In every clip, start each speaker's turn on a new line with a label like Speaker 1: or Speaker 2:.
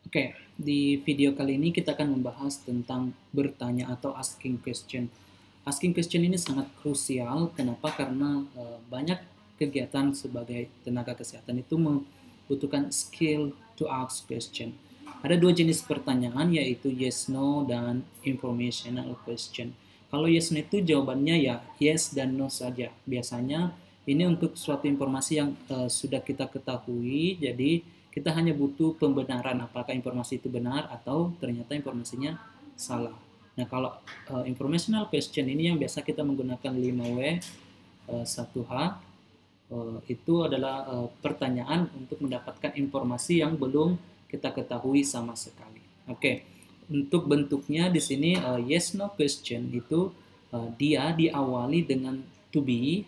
Speaker 1: Oke, di video kali ini kita akan membahas tentang bertanya atau asking question. Asking question ini sangat krusial. Kenapa? Karena banyak kegiatan sebagai tenaga kesehatan itu membutuhkan skill to ask question. Ada dua jenis pertanyaan, yaitu yes no dan informational question. Kalau yes no itu jawabannya ya yes dan no saja. Biasanya ini untuk suatu informasi yang sudah kita ketahui, jadi kita hanya butuh pembenaran apakah informasi itu benar atau ternyata informasinya salah. Nah, kalau informational question ini yang biasa kita menggunakan 5W, 1H, itu adalah pertanyaan untuk mendapatkan informasi yang belum kita ketahui sama sekali. Oke, untuk bentuknya di sini yes no question itu dia diawali dengan to be.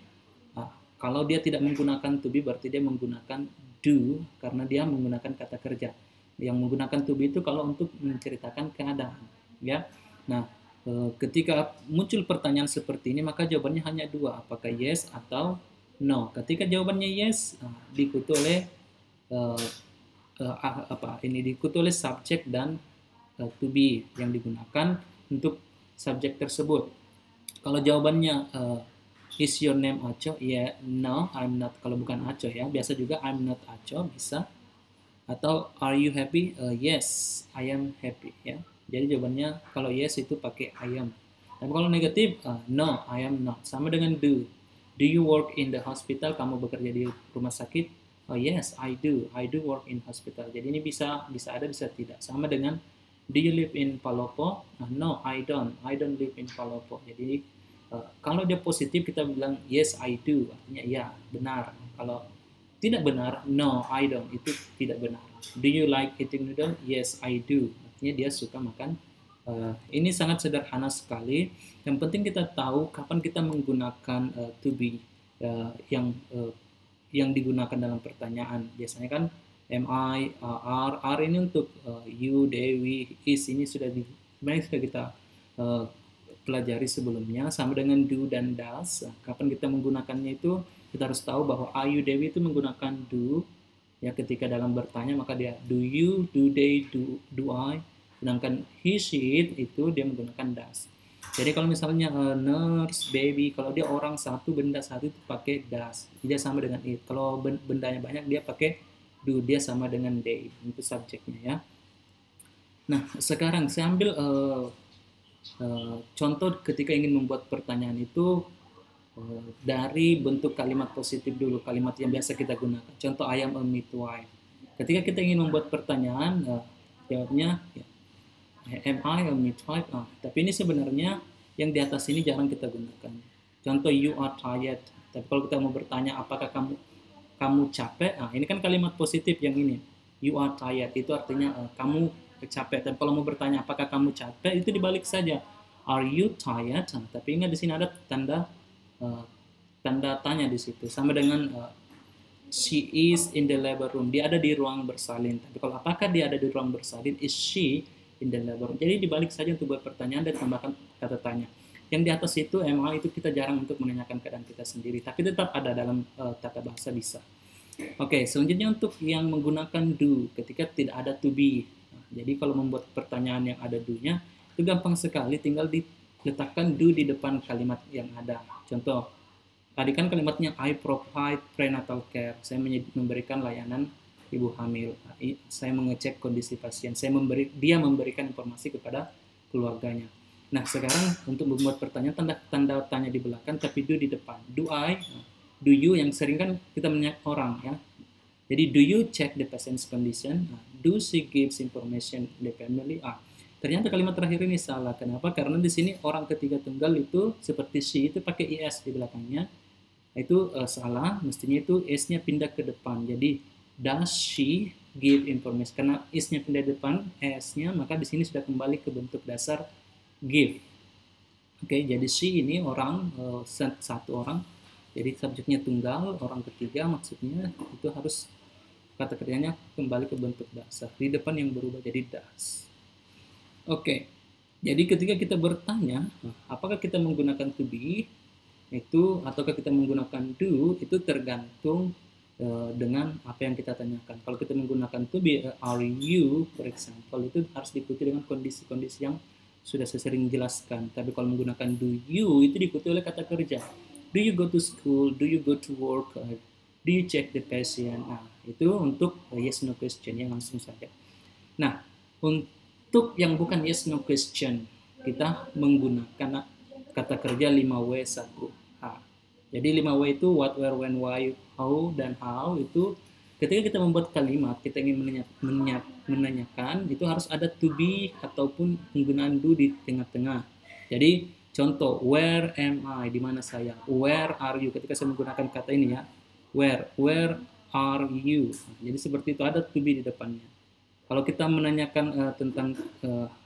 Speaker 1: Kalau dia tidak menggunakan to be berarti dia menggunakan do karena dia menggunakan kata kerja. Yang menggunakan to be itu kalau untuk menceritakan keadaan, ya. Nah, ketika muncul pertanyaan seperti ini maka jawabannya hanya dua, apakah yes atau no. Ketika jawabannya yes, diikuti oleh diikuti oleh subjek dan to be yang digunakan untuk subjek tersebut. Kalau jawabannya is your name Aco? Ya, no, I'm not. Kalau bukan Aco ya, biasa juga I'm not Aco bisa. Atau are you happy? Yes, I am happy ya. Jadi jawabannya kalau yes itu pakai I am. Tapi kalau negatif, no, I am not. Sama dengan do. Do you work in the hospital? Kamu bekerja di rumah sakit? Oh yes, I do. I do work in hospital. Jadi ini bisa ada, bisa tidak. Sama dengan do you live in Palopo? No, I don't. I don't live in Palopo. Jadi kalau dia positif kita bilang yes I do, artinya ya benar. Kalau tidak benar, no I don't, itu tidak benar. Do you like eating noodle? Yes I do, artinya dia suka makan. Ini sangat sederhana sekali. Yang penting kita tahu kapan kita menggunakan to be yang digunakan dalam pertanyaan. Biasanya kan am I, are ini untuk you, they, we, is ini sudah kita pelajari sebelumnya. Sama dengan do dan does. Kapan kita menggunakannya itu kita harus tahu bahwa Ayu Dewi itu menggunakan do ya ketika dalam bertanya, maka dia do you, do they, do I. Sedangkan he, she, it itu dia menggunakan does. Jadi kalau misalnya nurse, baby, kalau dia orang satu, benda satu itu pakai does. Dia sama dengan it. Kalau bendanya banyak dia pakai do, dia sama dengan they. Itu subjeknya ya. Nah, sekarang saya ambil contoh ketika ingin membuat pertanyaan itu dari bentuk kalimat positif dulu, kalimat yang biasa kita gunakan. Contoh I am a midwife. Ketika kita ingin membuat pertanyaan, jawabnya am I a midwife? Tapi ini sebenarnya yang di atas ini jarang kita gunakan. Contoh you are tired. Tapi kalau kita mau bertanya apakah kamu capek? Ini kan kalimat positif yang ini. You are tired itu artinya kamu capek. Tapi kalau mau bertanya apakah kamu capek, itu dibalik saja. Are you tired? Tapi ingat di sini ada tanda tanya di situ. Sama dengan she is in the labor room. Dia ada di ruang bersalin. Tapi kalau apakah dia ada di ruang bersalin? Is she in the labor room? Jadi dibalik saja untuk buat pertanyaan dan tambahkan kata tanya. Yang di atas itu emang itu kita jarang untuk menanyakan keadaan kita sendiri. Tapi tetap ada dalam tata bahasa bisa. Oke, selanjutnya untuk yang menggunakan do ketika tidak ada to be. Jadi kalau membuat pertanyaan yang ada do-nya, itu gampang sekali, tinggal diletakkan do di depan kalimat yang ada. Contoh, tadi kan kalimatnya I provide prenatal care. Saya memberikan layanan ibu hamil. Saya mengecek kondisi pasien. Dia memberikan informasi kepada keluarganya. Nah, sekarang untuk membuat pertanyaan tanda tanya di belakang, tapi do di depan. Do I, do you, yang sering kan kita menanya orang ya. Jadi do you check the patient's condition? Do she gives information the family? Ternyata kalimat terakhir ini salah. Kenapa? Karena di sini orang ketiga tunggal itu seperti she itu pakai is di belakangnya. Itu salah. Mestinya itu is-nya pindah ke depan. Jadi does she give information? Karena is-nya pindah ke depan, s-nya, maka di sini sudah kembali ke bentuk dasar give. Oke, jadi she ini orang, satu orang. Jadi subjeknya tunggal, orang ketiga maksudnya itu harus kata kerjanya kembali ke bentuk dasar. Di depan yang berubah jadi does. Oke, jadi ketika kita bertanya, apakah kita menggunakan to be itu ataukah kita menggunakan do, itu tergantung dengan apa yang kita tanyakan. Kalau kita menggunakan to be, are you, for example, itu harus diikuti dengan kondisi-kondisi yang sudah saya sering jelaskan. Tapi kalau menggunakan do you, itu diikuti oleh kata kerja. Do you go to school? Do you go to work? Do you check the patient? Nah, itu untuk yes no question ya, langsung saja. Nah, untuk yang bukan yes no question, kita menggunakan kata kerja 5W1H. Jadi 5W itu what, where, when, why, how, dan how. Itu ketika kita membuat kalimat, kita ingin menanyakan, itu harus ada to be ataupun penggunaan do di tengah-tengah. Jadi contoh, where am I, di mana saya? Where are you? Ketika saya menggunakan kata ini ya, where are you? Jadi seperti itu, ada to be di depannya. Kalau kita menanyakan tentang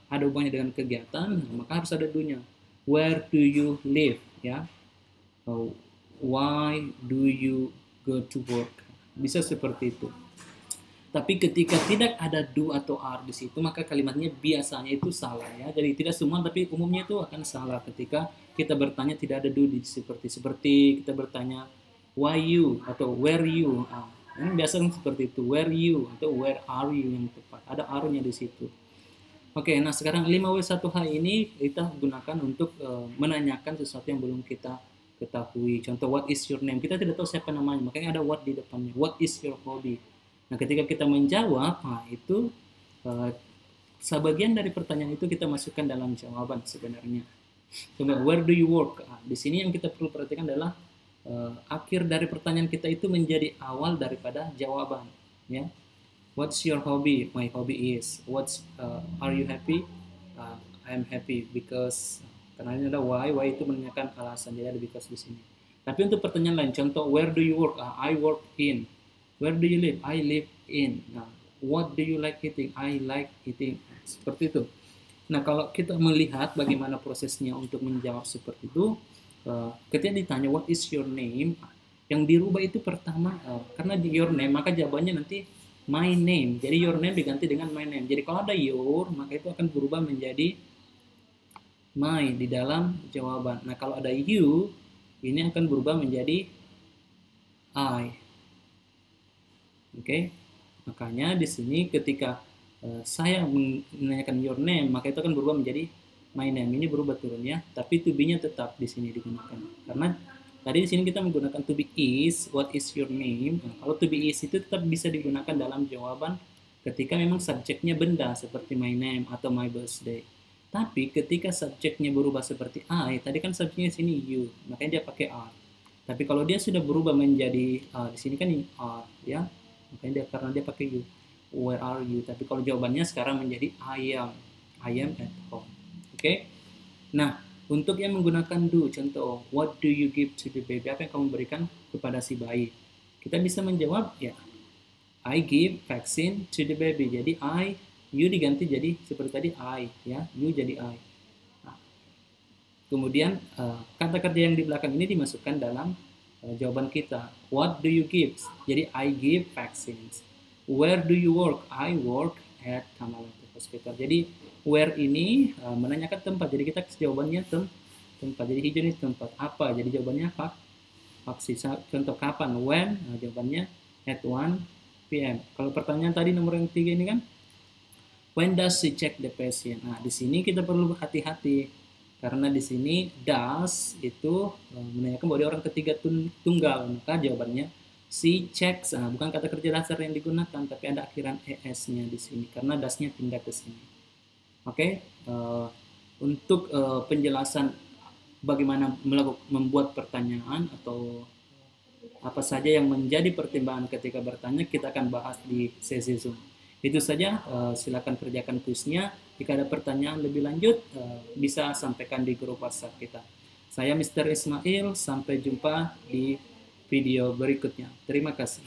Speaker 1: ada hubungannya dengan kegiatan, maka harus ada do-nya. Where do you live? Ya. Why do you go to work? Bisa seperti itu. Tapi ketika tidak ada do atau are di situ, maka kalimatnya biasanya itu salah ya. Jadi tidak semua, tapi umumnya itu akan salah ketika kita bertanya tidak ada do di seperti kita bertanya why you atau where you. Ini biasanya seperti itu, where you atau where are you yang tepat. Ada are-nya di situ. Oke, nah sekarang 5W1H ini kita gunakan untuk menanyakan sesuatu yang belum kita ketahui. Contoh, what is your name? Kita tidak tahu siapa namanya, makanya ada what di depannya. What is your hobby? Nah, ketika kita menjawab, itu sebagian dari pertanyaan itu kita masukkan dalam jawaban sebenarnya. Coba, where do you work? Di sini yang kita perlu perhatikan adalah akhir dari pertanyaan kita itu menjadi awal daripada jawaban. Ya, what's your hobby? My hobby is. Are you happy? I'm happy because. Karena ini ada why itu menanyakan alasan, jadi ada because di sini. Tapi untuk pertanyaan lain, contoh where do you work? I work in. Where do you live? I live in. Nah, what do you like eating? I like eating. Seperti itu. Nah, kalau kita melihat bagaimana prosesnya untuk menjawab seperti itu, ketika ditanya what is your name, yang dirubah itu pertama karena di your name maka jawabannya nanti my name. Jadi your name diganti dengan my name. Jadi kalau ada your maka itu akan berubah menjadi my di dalam jawaban. Nah, kalau ada you, ini akan berubah menjadi I. Oke. Makanya di sini ketika saya menanyakan your name, maka itu akan berubah menjadi my name. Ini berubah turun ya, tapi to be-nya tetap di sini digunakan. Karena tadi di sini kita menggunakan to be is, what is your name? Nah, kalau to be is itu tetap bisa digunakan dalam jawaban ketika memang subjeknya benda seperti my name atau my birthday. Tapi ketika subjeknya berubah seperti I, tadi kan subjeknya sini you, makanya dia pakai are. Tapi kalau dia sudah berubah menjadi di sini kan are, ya, makanya karena dia pakai you. Where are you? Tapi kalau jawabannya sekarang menjadi I am at home. Oke? Nah, untuk yang menggunakan do, contoh, what do you give to the baby? Apa yang kamu berikan kepada si bayi? Kita bisa menjawab ya, I give vaccine to the baby. Jadi you diganti jadi seperti tadi I, ya, you jadi I. Nah, kemudian kata kerja yang di belakang ini dimasukkan dalam jawaban kita. What do you give? Jadi I give vaccines. Where do you work? I work at Kamalapur Hospital. Jadi where ini menanyakan tempat. Jadi kita jawabannya tempat. Jadi hijau ini tempat. Apa? Jadi jawabannya vaksin. Contoh kapan? When? Nah, jawabannya at 1 p.m. Kalau pertanyaan tadi nomor yang 3 ini kan, when does she check the patient? Nah, di sini kita perlu hati-hati karena di sini does itu menanyakan bahwa dia orang ketiga tunggal, maka jawabannya she checks. Nah, bukan kata kerja dasar yang digunakan, tapi ada akhiran es-nya di sini karena does-nya pindah ke sini. Oke, untuk penjelasan bagaimana membuat pertanyaan atau apa saja yang menjadi pertimbangan ketika bertanya, kita akan bahas di sesi Zoom. Itu saja, silakan kerjakan kuisnya. Jika ada pertanyaan lebih lanjut, bisa sampaikan di grup WhatsApp kita. Saya Mr. Ismail, sampai jumpa di video berikutnya. Terima kasih.